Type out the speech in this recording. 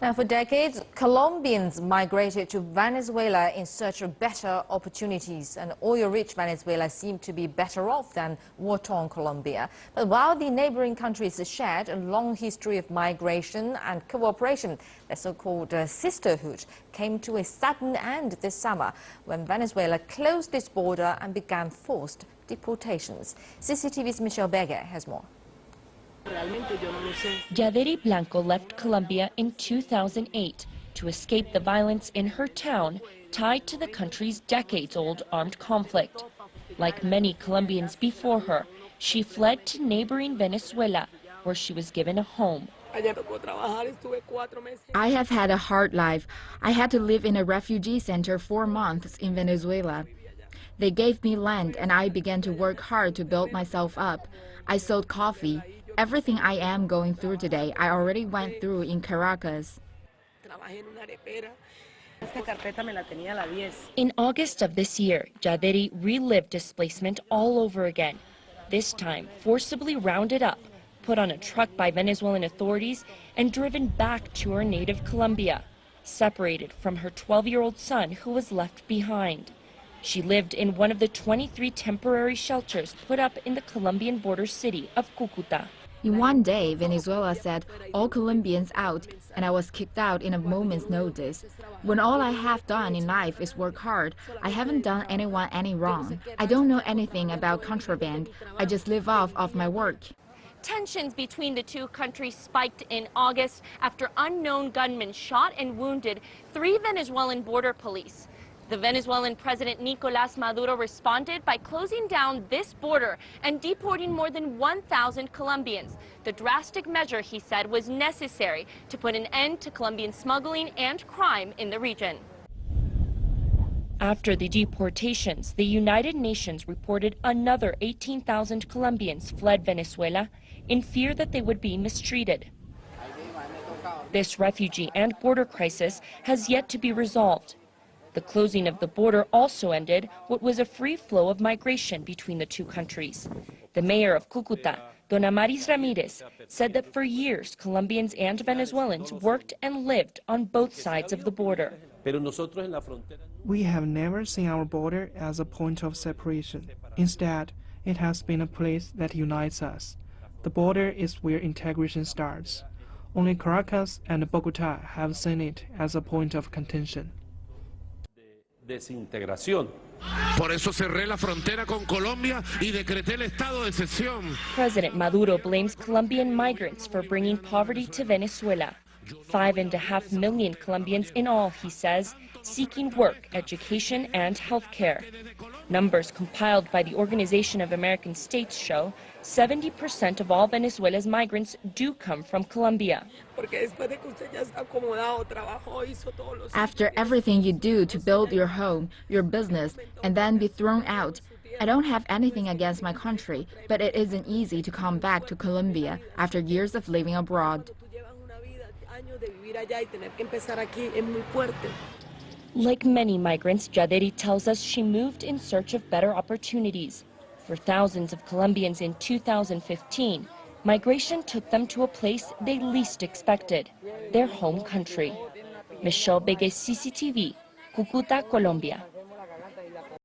Now, for decades, Colombians migrated to Venezuela in search of better opportunities, and oil-rich Venezuela seemed to be better off than war-torn Colombia. But while the neighboring countries shared a long history of migration and cooperation, their so-called sisterhood came to a sudden end this summer when Venezuela closed its border and began forced deportations. CCTV's Michelle Begue has more. Yadiri Blanco left Colombia in 2008 to escape the violence in her town tied to the country's decades-old armed conflict. Like many Colombians before her, she fled to neighboring Venezuela, where she was given a home. I have had a hard life. I had to live in a refugee center 4 months in Venezuela. They gave me land and I began to work hard to build myself up. I sold coffee. Everything I am going through today, I already went through in Caracas. In August of this year, Yadiri relived displacement all over again. This time, forcibly rounded up, put on a truck by Venezuelan authorities, and driven back to her native Colombia, separated from her 12-year-old son who was left behind. She lived in one of the 23 temporary shelters put up in the Colombian border city of Cúcuta. In one day, Venezuela said, all Colombians out, and I was kicked out in a moment's notice. When all I have done in life is work hard, I haven't done anyone any wrong. I don't know anything about contraband. I just live off of my work. Tensions between the two countries spiked in August after unknown gunmen shot and wounded 3 Venezuelan border police. The Venezuelan President Nicolás Maduro responded by closing down this border and deporting more than 1,000 Colombians. The drastic measure, he said, was necessary to put an end to Colombian smuggling and crime in the region. After the deportations, the United Nations reported another 18,000 Colombians fled Venezuela in fear that they would be mistreated. This refugee and border crisis has yet to be resolved. The closing of the border also ended what was a free flow of migration between the two countries. The mayor of Cúcuta, Dona Maris Ramirez, said that for years Colombians and Venezuelans worked and lived on both sides of the border. We have never seen our border as a point of separation. Instead, it has been a place that unites us. The border is where integration starts. Only Caracas and Bogotá have seen it as a point of contention. Por eso cerré la frontera con Colombia y decreté el estado de excepción. President Maduro blames Colombian migrants for bringing poverty to Venezuela. 5.5 million Colombians in all, he says, seeking work, education, and health care. Numbers compiled by the Organization of American States show 70% of all Venezuela's migrants do come from Colombia. After everything you do to build your home, your business, and then be thrown out, I don't have anything against my country, but it isn't easy to come back to Colombia after years of living abroad. Like many migrants, Yadiri tells us she moved in search of better opportunities. For thousands of Colombians in 2015, migration took them to a place they least expected, their home country. Michelle Begue, CCTV, Cúcuta, Colombia.